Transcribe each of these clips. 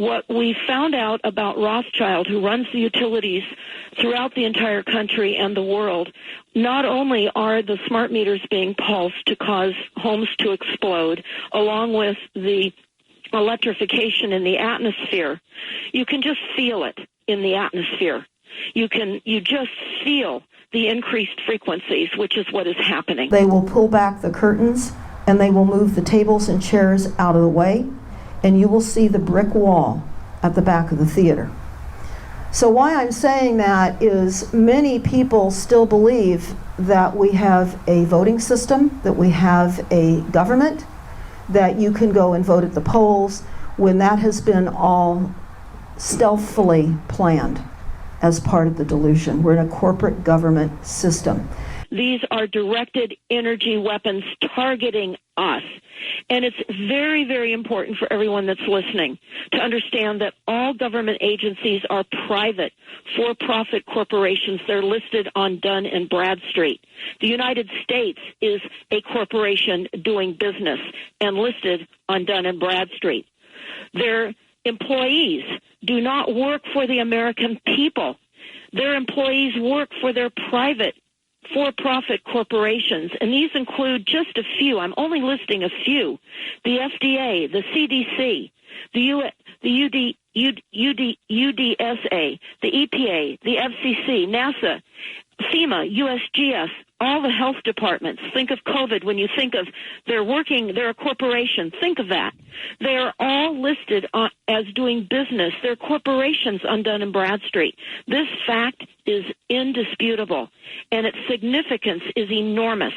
what we found out about Rothschild, who runs the utilities throughout the entire country and the world, not only are the smart meters being pulsed to cause homes to explode, along with the electrification in the atmosphere, you can just feel it in the atmosphere. You just feel the increased frequencies, which is what is happening. They will pull back the curtains and they will move the tables and chairs out of the way, and you will see the brick wall at the back of the theater. So why I'm saying that is many people still believe that we have a voting system, that we have a government, that you can go and vote at the polls, when that has been all stealthily planned as part of the delusion. We're in a corporate government system. These are directed energy weapons targeting us. And it's very, very important for everyone that's listening to understand that all government agencies are private, for-profit corporations. They're listed on Dun and Bradstreet. The United States is a corporation doing business and listed on Dun and Bradstreet. Their employees do not work for the American people. Their employees work for their private for-profit corporations, and these include just a few. I'm only listing a few. The FDA, the CDC, the UDSA, the EPA, the FCC, NASA, FEMA, USGS, all the health departments. Think of COVID when you think of they're a corporation. Think of that. They are all listed as doing business. They're corporations on Dun & Bradstreet. This fact is indisputable, and its significance is enormous,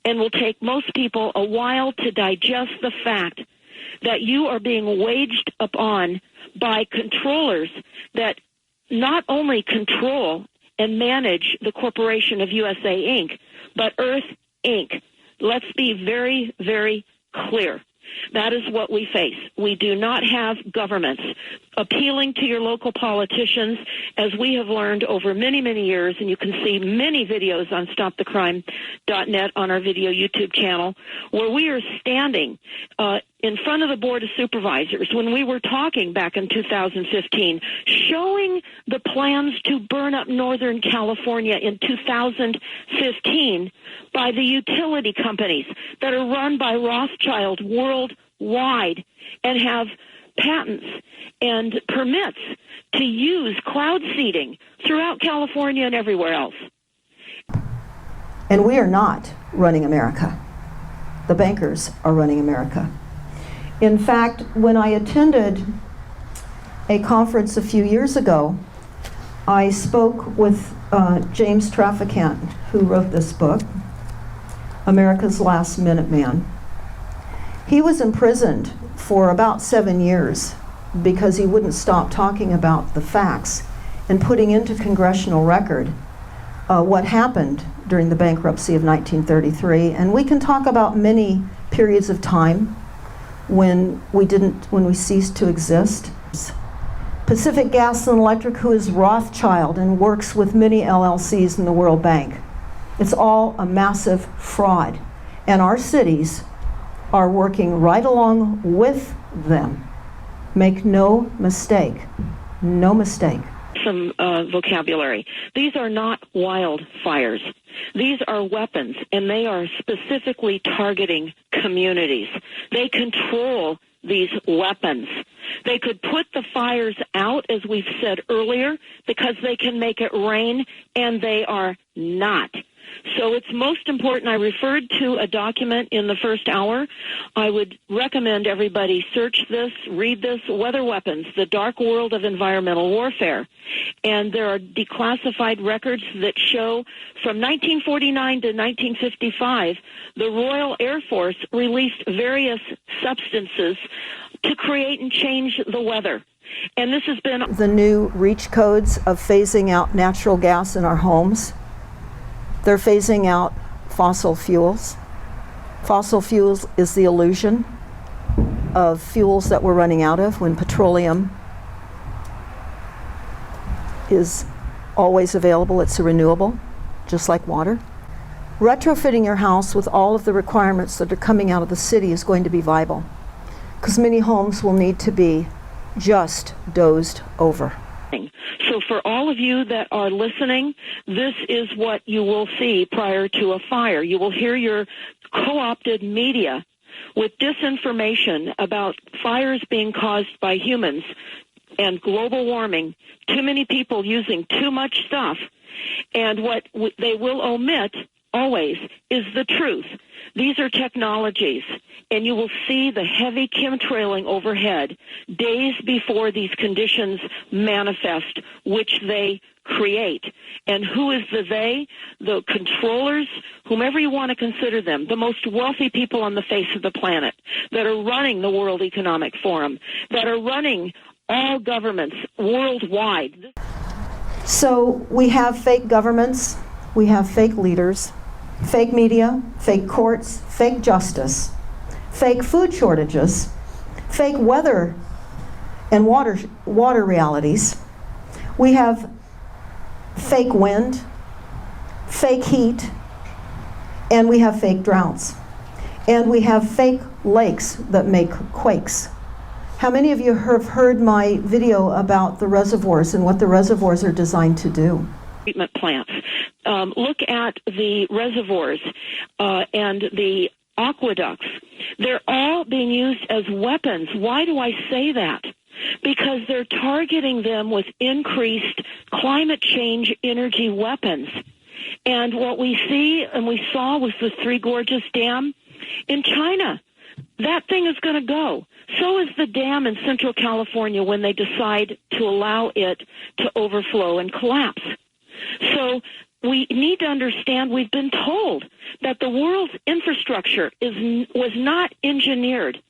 and will take most people a while to digest the fact that you are being waged upon by controllers that not only control and manage the corporation of USA Inc., but Earth Inc. Let's be very, very clear. That is what we face. We do not have governments appealing to your local politicians, as we have learned over many, many years, and you can see many videos on stopthecrime.net on our video YouTube channel, where we are standing in front of the Board of Supervisors when we were talking back in 2015, showing the plans to burn up Northern California in 2015 by the utility companies that are run by Rothschild worldwide and have patents and permits to use cloud seeding throughout California and everywhere else. And we are not running America. The bankers are running America. In fact, when I attended a conference a few years ago, I spoke with James Traficant, who wrote this book, America's Last Minute Man. He was imprisoned for about 7 years because he wouldn't stop talking about the facts and putting into congressional record what happened during the bankruptcy of 1933. And we can talk about many periods of time when we ceased to exist. Pacific Gas and Electric, who is Rothschild and works with many LLCs in the World Bank. It's all a massive fraud. And our cities are working right along with them. Make no mistake. No mistake. Some vocabulary. These are not wildfires. These are weapons, and they are specifically targeting communities. They control these weapons. They could put the fires out, as we've said earlier, because they can make it rain, and they are not. So it's most important. I referred to a document in the first hour. I would recommend everybody search this, read this, Weather Weapons, The Dark World of Environmental Warfare. And there are declassified records that show from 1949 to 1955, the Royal Air Force released various substances to create and change the weather. And this has been the new REACH codes of phasing out natural gas in our homes. They're phasing out fossil fuels. Fossil fuels is the illusion of fuels that we're running out of when petroleum is always available. It's a renewable, just like water. Retrofitting your house with all of the requirements that are coming out of the city is going to be viable, because many homes will need to be just dozed over. So for all of you that are listening, this is what you will see prior to a fire. You will hear your co-opted media with disinformation about fires being caused by humans and global warming, too many people using too much stuff, and what they will omit always is the truth. These are technologies, and you will see the heavy chemtrailing overhead days before these conditions manifest, which they create. And who is the they? The controllers, whomever you want to consider them, the most wealthy people on the face of the planet that are running the World Economic Forum, that are running all governments worldwide. So we have fake governments, we have fake leaders, fake media, fake courts, fake justice, fake food shortages, fake weather and water realities. We have fake wind, fake heat, and we have fake droughts. And we have fake lakes that make quakes. How many of you have heard my video about the reservoirs and what the reservoirs are designed to do? Treatment plants. Look at the reservoirs and the aqueducts. They're all being used as weapons. Why do I say that? Because they're targeting them with increased climate change energy weapons. And what we see and we saw was the Three Gorges Dam in China. That thing is going to go. So is the dam in Central California when they decide to allow it to overflow and collapse. So we need to understand we've been told that the world's infrastructure was not engineered,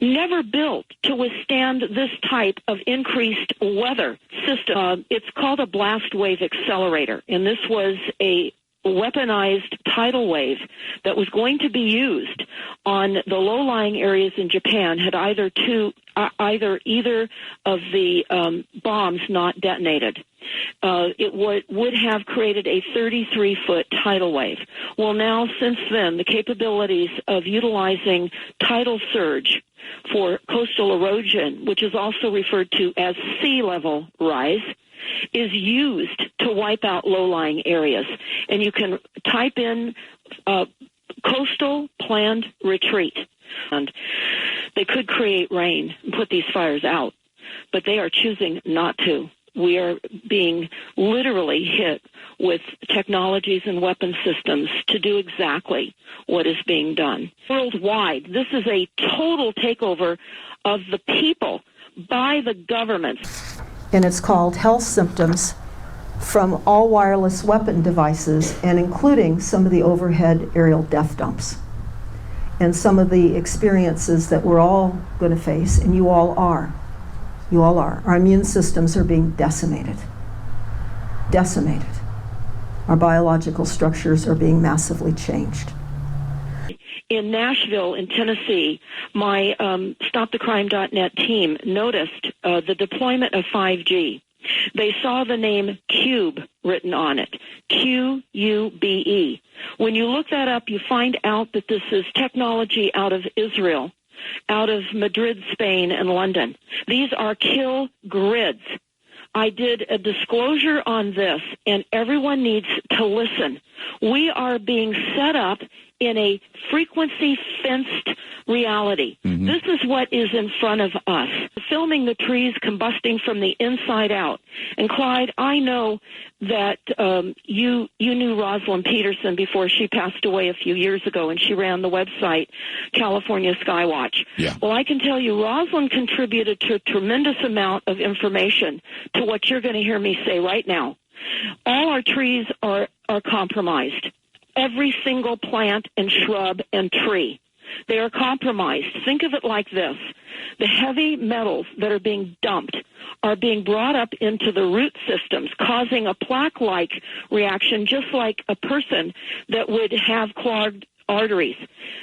never built to withstand this type of increased weather system. It's called a blast wave accelerator, and this was a weaponized tidal wave that was going to be used on the low-lying areas in Japan had either of the bombs not detonated. It would have created a 33-foot tidal wave. Well, now, since then, the capabilities of utilizing tidal surge for coastal erosion, which is also referred to as sea level rise, is used to wipe out low-lying areas. And you can type in coastal planned retreat. And they could create rain and put these fires out, but they are choosing not to. We are being literally hit with technologies and weapon systems to do exactly what is being done. Worldwide, this is a total takeover of the people by the governments. And it's called Health Symptoms from All Wireless Weapon Devices, and including some of the overhead aerial death dumps and some of the experiences that we're all going to face, and you all are. You all are. Our immune systems are being decimated. Decimated. Our biological structures are being massively changed. In Nashville, in Tennessee, my StopTheCrime.net team noticed the deployment of 5G. They saw the name Cube written on it, Q-U-B-E. When you look that up, you find out that this is technology out of Israel, out of Madrid, Spain, and London. These are kill grids. I did a disclosure on this, and everyone needs to listen. We are being set up in a frequency-fenced reality. Mm-hmm. This is what is in front of us. Filming the trees combusting from the inside out. And Clyde, I know that you knew Rosalind Peterson before she passed away a few years ago, and she ran the website California Skywatch. Yeah. Well, I can tell you Rosalind contributed to a tremendous amount of information to what you're going to hear me say right now. All our trees are compromised. Every single plant and shrub and tree. They are compromised. Think of it like this. The heavy metals that are being dumped are being brought up into the root systems, causing a plaque-like reaction, just like a person that would have clogged arteries.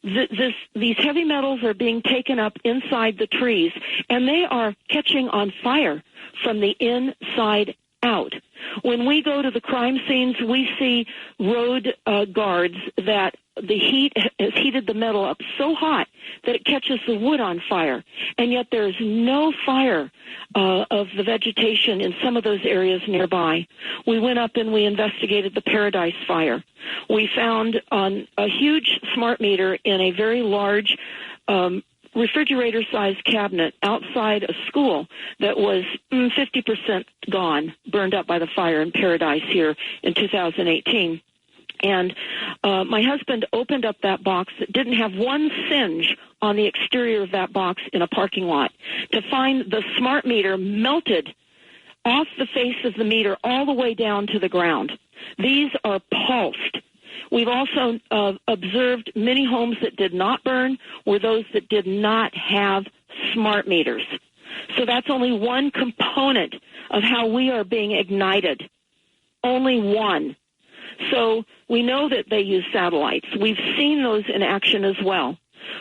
These heavy metals are being taken up inside the trees, and they are catching on fire from the inside out. When we go to the crime scenes, we see road guards that the heat has heated the metal up so hot that it catches the wood on fire, and yet there's no fire of the vegetation in some of those areas nearby. We went up and we investigated the Paradise Fire. We found on a huge smart meter in a very large refrigerator-sized cabinet outside a school that was 50% gone, burned up by the fire in Paradise here in 2018. And my husband opened up that box that didn't have one singe on the exterior of that box in a parking lot to find the smart meter melted off the face of the meter all the way down to the ground. These are pulsed. We've also observed many homes that did not burn were those that did not have smart meters. So that's only one component of how we are being ignited. Only one. So we know that they use satellites. We've seen those in action as well.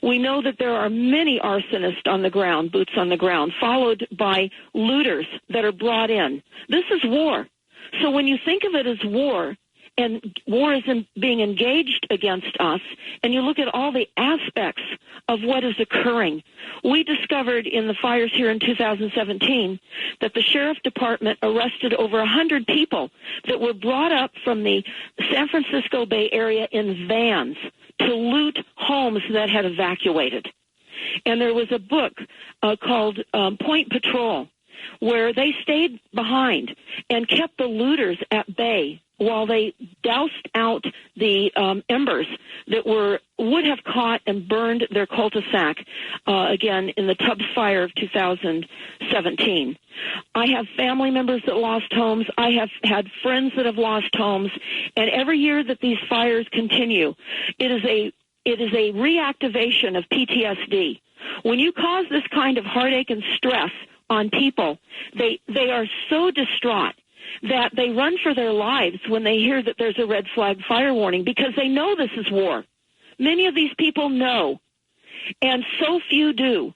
We know that there are many arsonists on the ground, boots on the ground, followed by looters that are brought in. This is war. So when you think of it as war, and war is being engaged against us, and you look at all the aspects of what is occurring. We discovered in the fires here in 2017 that the sheriff department arrested over 100 people that were brought up from the San Francisco Bay Area in vans to loot homes that had evacuated. And there was a book called Point Patrol, where they stayed behind and kept the looters at bay while they doused out the embers that would have caught and burned their cul-de-sac, again, in the Tubbs fire of 2017. I have family members that lost homes. I have had friends that have lost homes. And every year that these fires continue, it is a reactivation of PTSD. When you cause this kind of heartache and stress on people, they are so distraught that they run for their lives when they hear that there's a red flag fire warning because they know this is war. Many of these people know, and so few do.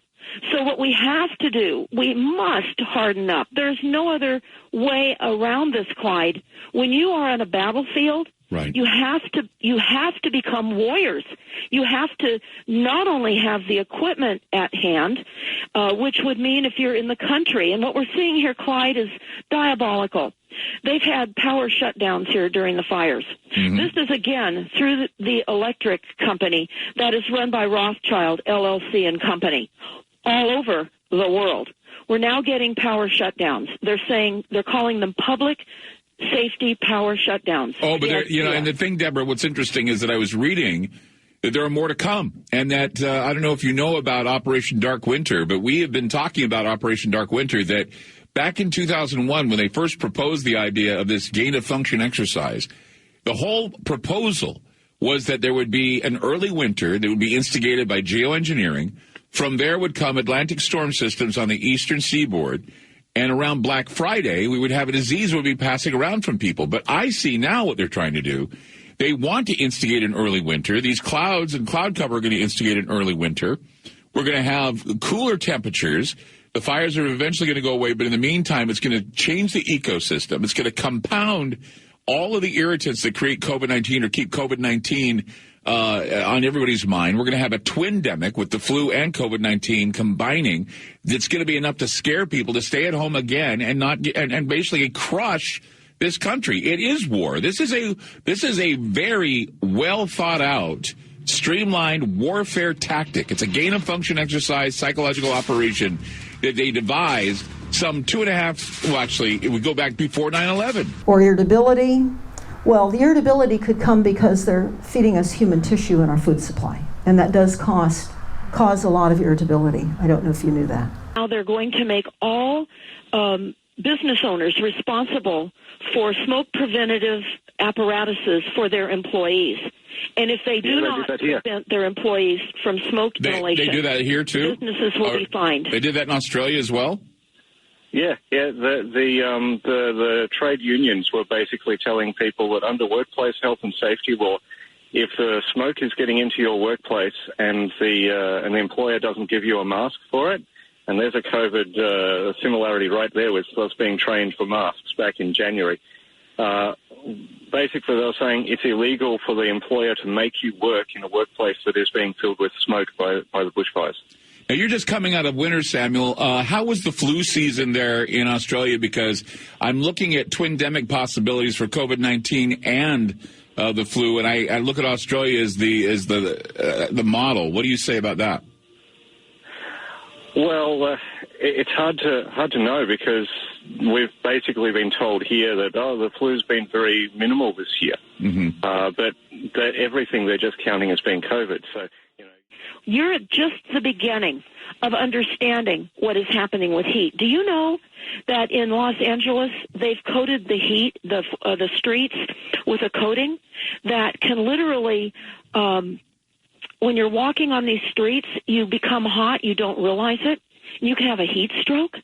So what we have to do, we must harden up. There's no other way around this, Clyde. When you are on a battlefield, right, you have to become warriors. You have to not only have the equipment at hand, which would mean if you're in the country, and what we're seeing here, Clyde, is diabolical. They've had power shutdowns here during the fires. Mm-hmm. This is, again, through the electric company that is run by Rothschild, LLC and Company, all over the world. We're now getting power shutdowns. They're calling them public safety power shutdowns. Oh, but and the thing, Deborah, what's interesting is that I was reading that there are more to come, and that I don't know if you know about Operation Dark Winter, but we have been talking about Operation Dark Winter, that back in 2001, when they first proposed the idea of this gain-of-function exercise, the whole proposal was that there would be an early winter that would be instigated by geoengineering. From there would come Atlantic storm systems on the eastern seaboard, and around Black Friday, we would have a disease that would be passing around from people. But I see now what they're trying to do. They want to instigate an early winter. These clouds and cloud cover are going to instigate an early winter. We're going to have cooler temperatures. The fires are eventually going to go away, but in the meantime, it's going to change the ecosystem. It's going to compound all of the irritants that create COVID-19 or keep COVID-19 on everybody's mind. We're going to have a twin-demic with the flu and COVID-19 combining. That's going to be enough to scare people to stay at home again and not and basically crush this country. It is war. This is a very well thought out, streamlined warfare tactic. It's a gain-of-function exercise, psychological operation that they devised some 2.5, well, actually, it would go back before 9/11. Or irritability. Well, the irritability could come because they're feeding us human tissue in our food supply, and that does cause a lot of irritability. I don't know if you knew that. Now they're going to make all business owners responsible for smoke preventative apparatuses for their employees. And if they do not prevent their employees from smoke inhalation, they do that here too? Businesses will be fined. They did that in Australia as well? Yeah. The trade unions were basically telling people that under workplace health and safety law, if the smoke is getting into your workplace and the employer doesn't give you a mask for it, and there's a COVID similarity right there with us being trained for masks back in January. basically they were saying it's illegal for the employer to make you work in a workplace that is being filled with smoke by the bushfires. Now, you're just coming out of winter, Samuel. How was the flu season there in Australia? Because I'm looking at twindemic possibilities for COVID-19 and the flu, and I look at Australia as the model. What do you say about that? Well, it's hard to know because we've basically been told here that the flu's been very minimal this year, but that everything they're just counting as being COVID. So. You're at just the beginning of understanding what is happening with heat. Do you know that in Los Angeles they've coated the heat, the streets, with a coating that can literally, when you're walking on these streets, you become hot, you don't realize it, you can have a heat stroke?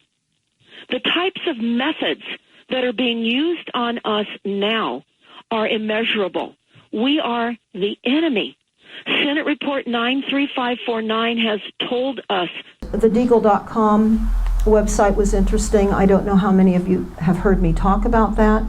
The types of methods that are being used on us now are immeasurable. We are the enemy. Senate Report 93549 has told us. The Deagle.com website was interesting. I don't know how many of you have heard me talk about that.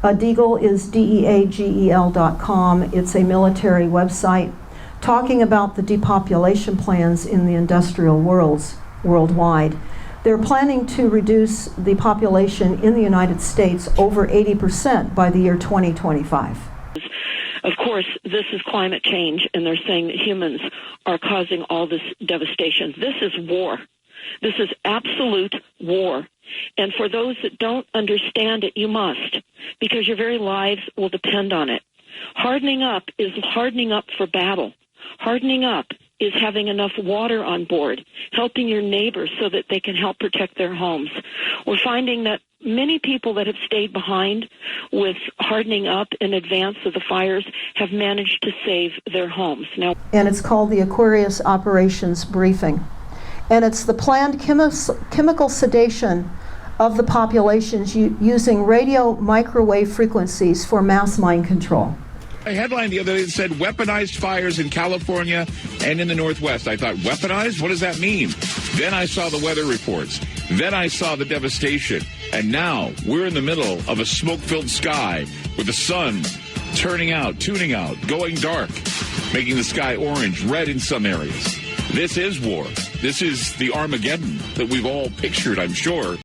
Deagle is DEAGEL.com. It's a military website talking about the depopulation plans in the industrial worlds worldwide. They're planning to reduce the population in the United States over 80% by the year 2025. Of course, this is climate change, and they're saying that humans are causing all this devastation. This is war. This is absolute war. And for those that don't understand it, you must, because your very lives will depend on it. Hardening up is hardening up for battle. Hardening up is having enough water on board, helping your neighbors so that they can help protect their homes. We're finding that many people that have stayed behind with hardening up in advance of the fires have managed to save their homes. Now, and it's called the Aquarius Operations Briefing. And it's the planned chemical sedation of the populations using radio microwave frequencies for mass mind control. A headline the other day that said weaponized fires in California and in the Northwest. I thought, weaponized? What does that mean? Then I saw the weather reports. Then I saw the devastation. And now we're in the middle of a smoke-filled sky with the sun tuning out, going dark, making the sky orange, red in some areas. This is war. This is the Armageddon that we've all pictured, I'm sure.